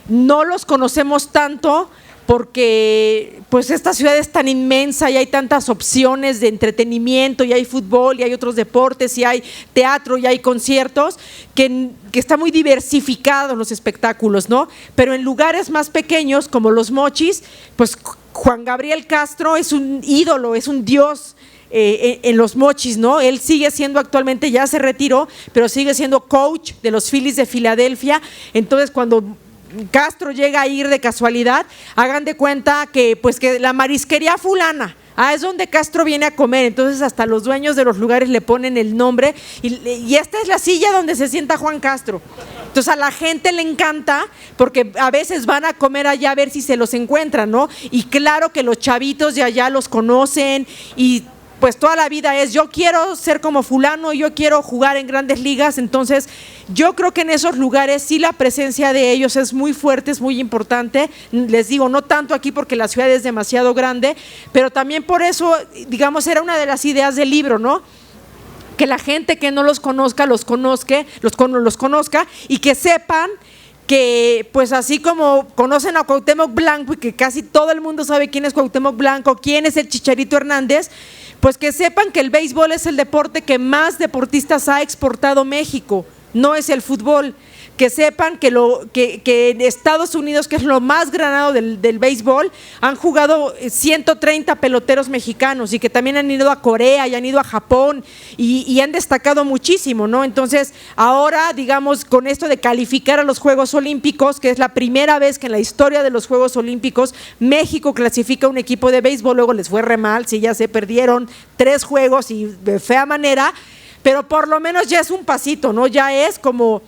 B: no los conocemos tanto, porque pues esta ciudad es tan inmensa y hay tantas opciones de entretenimiento, y hay fútbol, y hay otros deportes, y hay teatro, y hay conciertos, que está muy diversificado los espectáculos, ¿no? Pero en lugares más pequeños como Los Mochis, pues Juan Gabriel Castro es un ídolo, es un dios en Los Mochis, ¿no? Él sigue siendo actualmente, ya se retiró, pero sigue siendo coach de los Phillies de Filadelfia. Entonces, cuando Castro llega a ir de casualidad, hagan de cuenta que la marisquería fulana, es donde Castro viene a comer. Entonces hasta los dueños de los lugares le ponen el nombre, y esta es la silla donde se sienta Juan Castro. Entonces a la gente le encanta, porque a veces van a comer allá a ver si se los encuentran, ¿no? Y claro que los chavitos de allá los conocen, y pues toda la vida es, yo quiero ser como fulano, yo quiero jugar en Grandes Ligas. Entonces yo creo que en esos lugares sí la presencia de ellos es muy fuerte, es muy importante. Les digo, no tanto aquí porque la ciudad es demasiado grande, pero también por eso, digamos, era una de las ideas del libro, ¿no? Que la gente que no los conozca, los conozca, y que sepan que pues así como conocen a Cuauhtémoc Blanco, y que casi todo el mundo sabe quién es Cuauhtémoc Blanco, quién es el Chicharito Hernández, pues que sepan que el béisbol es el deporte que más deportistas ha exportado México, no es el fútbol. Que sepan que en Estados Unidos, que es lo más granado del béisbol, han jugado 130 peloteros mexicanos, y que también han ido a Corea y han ido a Japón, y han destacado muchísimo, ¿no? Entonces ahora, digamos, con esto de calificar a los Juegos Olímpicos, que es la primera vez que en la historia de los Juegos Olímpicos México clasifica un equipo de béisbol, luego les fue re mal, sí, ya se perdieron 3 juegos y de fea manera, pero por lo menos ya es un pasito, ¿no? Ya es como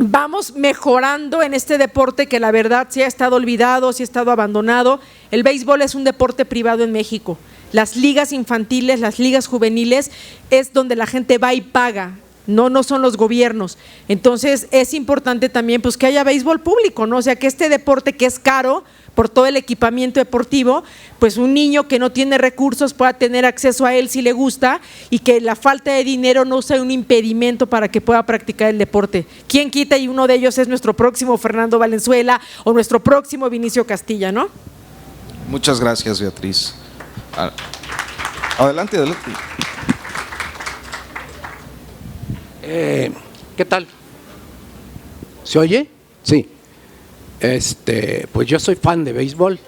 B: vamos mejorando en este deporte que la verdad sí ha estado olvidado, sí ha estado abandonado. El béisbol es un deporte privado en México. Las ligas infantiles, las ligas juveniles es donde la gente va y paga. No son los gobiernos. Entonces es importante también pues que haya béisbol público, ¿no? O sea, que este deporte que es caro por todo el equipamiento deportivo, pues un niño que no tiene recursos pueda tener acceso a él si le gusta, y que la falta de dinero no sea un impedimento para que pueda practicar el deporte. ¿Quién quita? Y uno de ellos es nuestro próximo Fernando Valenzuela o nuestro próximo Vinicio Castilla, ¿no?
A: Muchas gracias, Beatriz. Adelante.
D: ¿Qué tal? ¿Se oye? Sí. Pues yo soy fan de béisbol,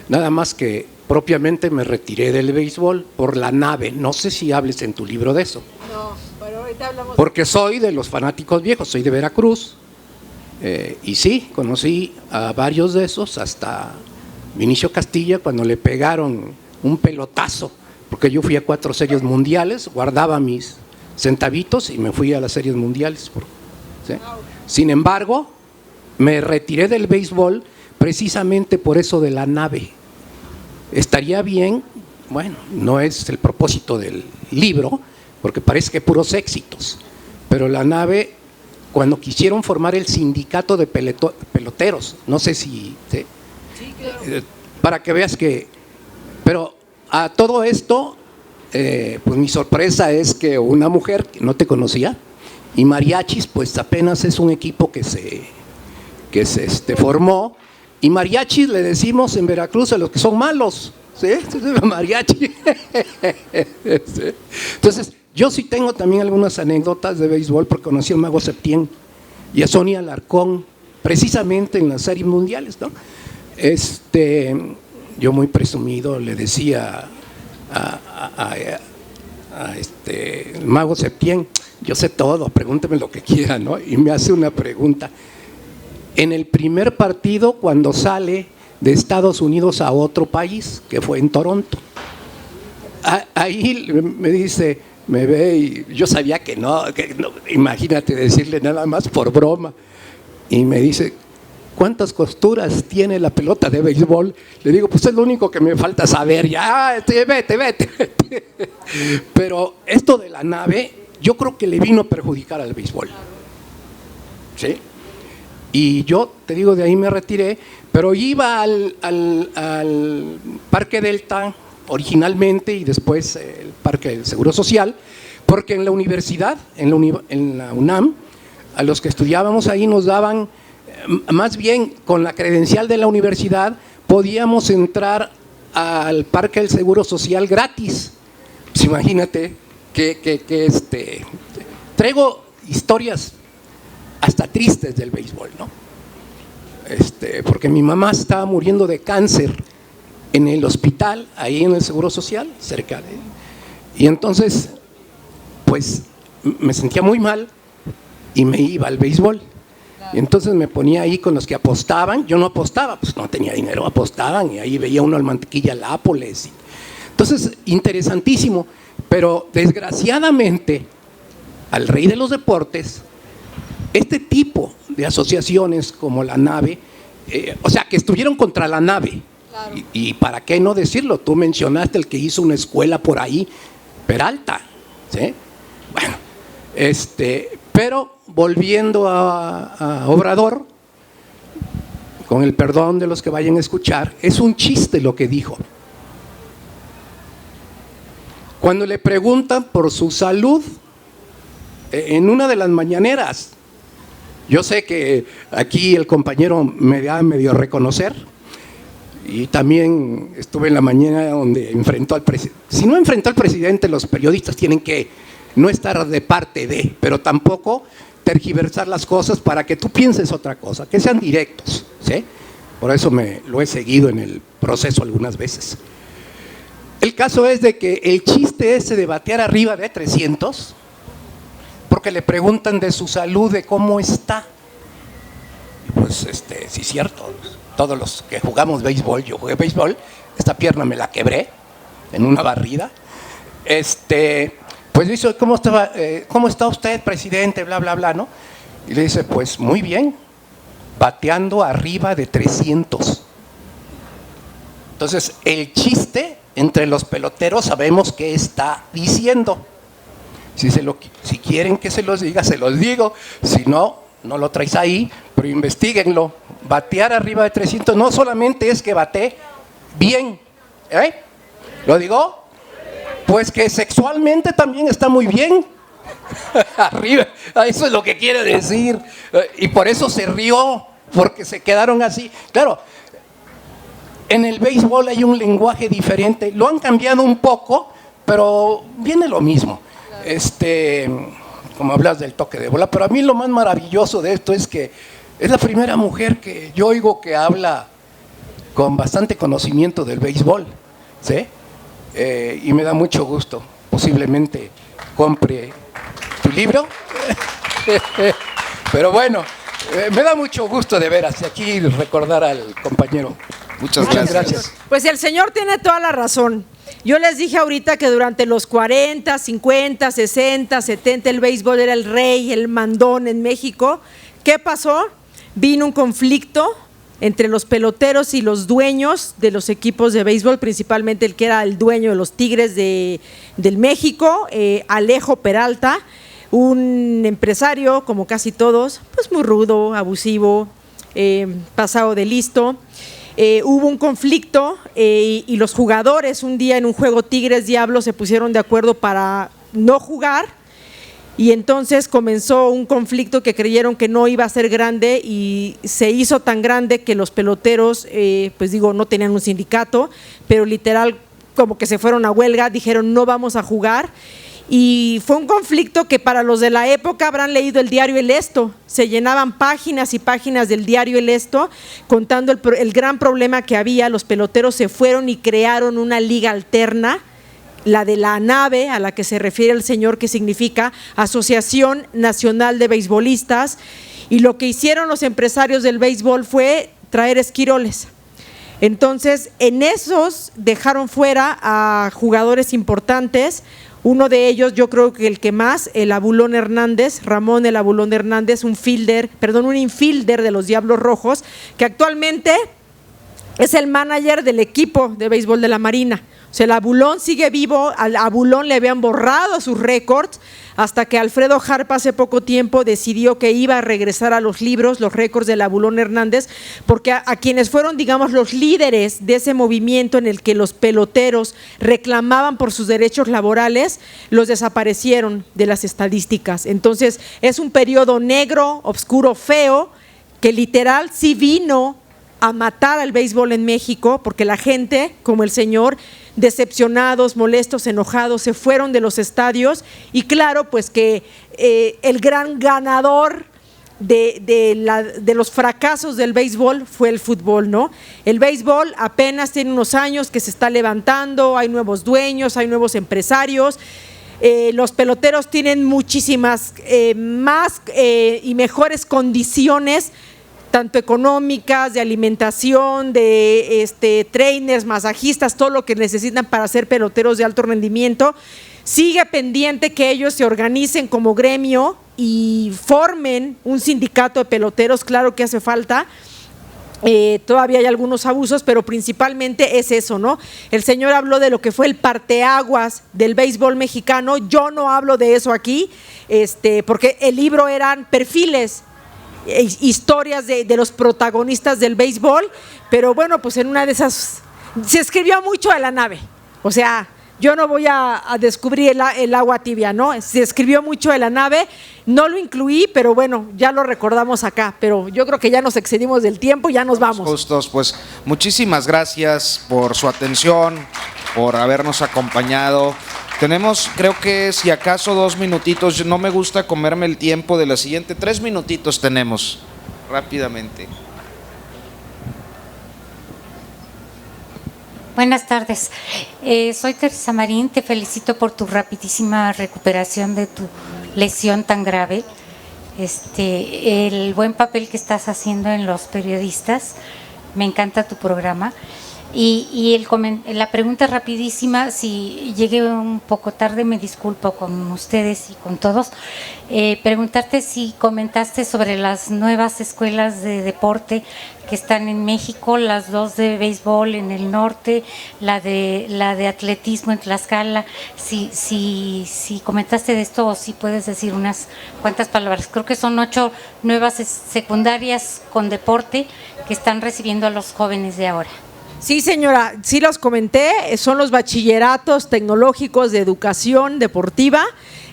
D: nada más que propiamente me retiré del béisbol por la nave. No sé si hables en tu libro de eso.
B: No, pero ahorita hablamos.
D: Porque soy de los fanáticos viejos, soy de Veracruz, y sí, conocí a varios de esos, hasta Vinicio Castilla, cuando le pegaron un pelotazo porque yo fui a 4 series mundiales, guardaba mis centavitos y me fui a las series mundiales. ¿Sí? Sin embargo, me retiré del béisbol precisamente por eso de la nave. Estaría bien, bueno, no es el propósito del libro, porque parece que puros éxitos, pero la nave, cuando quisieron formar el sindicato de peloteros, no sé si, ¿sí? Sí, claro. Para que veas que, pero a todo esto, pues mi sorpresa es que una mujer que no te conocía, y Mariachis, pues apenas es un equipo que se formó, y Mariachis le decimos en Veracruz a los que son malos, ¿sí? Mariachi. ¿Sí? Entonces, yo sí tengo también algunas anécdotas de béisbol, porque conocí al Mago Septién y a Sonia Alarcón, precisamente en las series mundiales, ¿no? Yo muy presumido le decía el Mago Septién, yo sé todo, pregúnteme lo que quiera, ¿no? Y me hace una pregunta. En el primer partido, cuando sale de Estados Unidos a otro país, que fue en Toronto, ahí me dice, me ve y yo sabía que no, imagínate decirle nada más por broma, y me dice, ¿cuántas costuras tiene la pelota de béisbol? Le digo, pues es lo único que me falta saber, ya, vete. Pero esto de la nave, yo creo que le vino a perjudicar al béisbol. ¿Sí? Y yo, te digo, de ahí me retiré, pero iba al Parque Delta originalmente y después el Parque del Seguro Social, porque en la universidad, en la UNAM, a los que estudiábamos ahí nos daban, más bien con la credencial de la universidad, podíamos entrar al Parque del Seguro Social gratis. Pues imagínate que traigo historias hasta tristes del béisbol, ¿no? Porque mi mamá estaba muriendo de cáncer en el hospital, ahí en el Seguro Social, cerca de él. Y entonces, pues, me sentía muy mal y me iba al béisbol. Y entonces me ponía ahí con los que apostaban. Yo no apostaba, pues no tenía dinero, apostaban y ahí veía uno al Mantequilla Lápoles. Entonces, interesantísimo, pero desgraciadamente, al rey de los deportes, este tipo de asociaciones como la nave, o sea, que estuvieron contra la nave, claro. Y para qué no decirlo, tú mencionaste el que hizo una escuela por ahí, Peralta, ¿sí? Bueno, pero volviendo a Obrador, con el perdón de los que vayan a escuchar, es un chiste lo que dijo. Cuando le preguntan por su salud, en una de las mañaneras, yo sé que aquí el compañero me da medio a reconocer, y también estuve en la mañana donde enfrentó al presidente. Si no enfrentó al presidente, los periodistas tienen que no estar de parte de, pero tampoco tergiversar las cosas para que tú pienses otra cosa, que sean directos, ¿sí? Por eso lo he seguido en el proceso algunas veces. El caso es de que el chiste ese de batear arriba de 300, porque le preguntan de su salud, de cómo está. Pues sí es cierto, todos los que jugamos béisbol, yo jugué béisbol, esta pierna me la quebré en una barrida. Pues dice, ¿cómo está usted, presidente? Bla, bla, bla, ¿no? Y le dice, pues muy bien, bateando arriba de 300. Entonces, el chiste entre los peloteros sabemos qué está diciendo. Si quieren que se los diga, se los digo. Si no, no lo traes ahí, pero investiguenlo. Batear arriba de 300 no solamente es que bate bien, ¿lo digo? Pues que sexualmente también está muy bien. Arriba, eso es lo que quiere decir. Y por eso se rió, porque se quedaron así. Claro, en el béisbol hay un lenguaje diferente. Lo han cambiado un poco, pero viene lo mismo. Como hablas del toque de bola, pero a mí lo más maravilloso de esto es que es la primera mujer que yo oigo que habla con bastante conocimiento del béisbol, ¿sí? Y me da mucho gusto. Posiblemente compre tu libro. Pero bueno, me da mucho gusto de veras aquí recordar al compañero.
A: Muchas gracias.
B: Pues el señor tiene toda la razón. Yo les dije ahorita que durante los 40, 50, 60, 70 el béisbol era el rey, el mandón en México. ¿Qué pasó? Vino un conflicto entre los peloteros y los dueños de los equipos de béisbol, principalmente el que era el dueño de los Tigres del México, Alejo Peralta, un empresario, como casi todos, pues muy rudo, abusivo, pasado de listo. Hubo un conflicto y los jugadores un día en un juego Tigres-Diablos se pusieron de acuerdo para no jugar, y entonces comenzó un conflicto que creyeron que no iba a ser grande y se hizo tan grande que los peloteros, no tenían un sindicato, pero literal como que se fueron a huelga, dijeron no vamos a jugar. Y fue un conflicto que para los de la época habrán leído el diario El Esto, se llenaban páginas y páginas del diario El Esto contando el gran problema que había. Los peloteros se fueron y crearon una liga alterna, la de la ANABE, a la que se refiere el señor, que significa Asociación Nacional de Beisbolistas, y lo que hicieron los empresarios del béisbol fue traer esquiroles. Entonces en esos dejaron fuera a jugadores importantes. Uno de ellos, yo creo que el que más, el Abulón Hernández, Ramón el Abulón Hernández, un infielder de los Diablos Rojos, que actualmente es el manager del equipo de béisbol de la Marina. O sea, el Abulón sigue vivo, al Abulón le habían borrado sus récords, hasta que Alfredo Harp hace poco tiempo decidió que iba a regresar a los libros, los récords del Abulón Hernández, porque a quienes fueron, digamos, los líderes de ese movimiento en el que los peloteros reclamaban por sus derechos laborales, los desaparecieron de las estadísticas. Entonces es un periodo negro, oscuro, feo, que literal sí vino a matar al béisbol en México, porque la gente, como el señor, decepcionados, molestos, enojados, se fueron de los estadios. Y claro, pues que el gran ganador de los fracasos del béisbol fue el fútbol, ¿no? El béisbol apenas tiene unos años que se está levantando, hay nuevos dueños, hay nuevos empresarios. Los peloteros tienen muchísimas más y mejores condiciones, tanto económicas, de alimentación, de trainers, masajistas, todo lo que necesitan para ser peloteros de alto rendimiento. Sigue pendiente que ellos se organicen como gremio y formen un sindicato de peloteros, claro que hace falta. Todavía hay algunos abusos, pero principalmente es eso, ¿no? El señor habló de lo que fue el parteaguas del béisbol mexicano. Yo no hablo de eso aquí, porque el libro eran perfiles, historias de los protagonistas del béisbol, pero bueno, pues en una de esas se escribió mucho de la nave. O sea, yo no voy a descubrir el agua tibia, ¿no? Se escribió mucho de la nave, no lo incluí, pero bueno, ya lo recordamos acá, pero yo creo que ya nos excedimos del tiempo, ya nos vamos.
A: Justos, pues muchísimas gracias por su atención, por habernos acompañado. Tenemos, creo que si acaso 2 minutitos, no me gusta comerme el tiempo de la siguiente, 3 minutitos tenemos, rápidamente.
E: Buenas tardes, soy Teresa Marín, te felicito por tu rapidísima recuperación de tu lesión tan grave, el buen papel que estás haciendo en Los Periodistas, me encanta tu programa. Y la pregunta rapidísima, si llegué un poco tarde, me disculpo con ustedes y con todos, preguntarte si comentaste sobre las nuevas escuelas de deporte que están en México, las 2 de béisbol en el norte, la de atletismo en Tlaxcala, si comentaste de esto o si puedes decir unas cuantas palabras. Creo que son 8 nuevas secundarias con deporte que están recibiendo a los jóvenes de ahora.
B: Sí, señora, sí los comenté, son los bachilleratos tecnológicos de educación deportiva,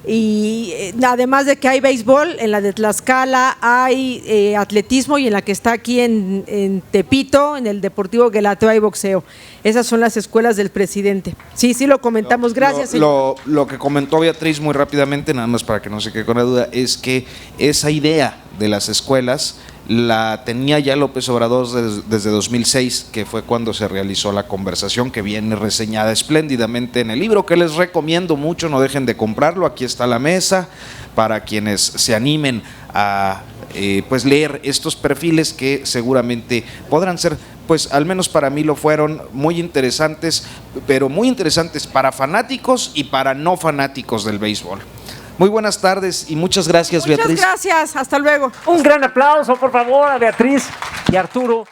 B: y además de que hay béisbol, en la de Tlaxcala hay atletismo, y en la que está aquí en Tepito, en el Deportivo Guelateo, hay boxeo. Esas son las escuelas del presidente. Sí, lo comentamos, gracias.
A: Lo que comentó Beatriz muy rápidamente, nada más para que no se quede con la duda, es que esa idea de las escuelas la tenía ya López Obrador desde 2006, que fue cuando se realizó la conversación, que viene reseñada espléndidamente en el libro, que les recomiendo mucho, no dejen de comprarlo, aquí está la mesa, para quienes se animen a pues leer estos perfiles que seguramente podrán ser pues al menos para mí lo fueron, muy interesantes, pero muy interesantes para fanáticos y para no fanáticos del béisbol. Muy buenas tardes y muchas gracias, Beatriz.
B: Muchas gracias, hasta luego.
F: Un gran aplauso, por favor, a Beatriz y Arturo.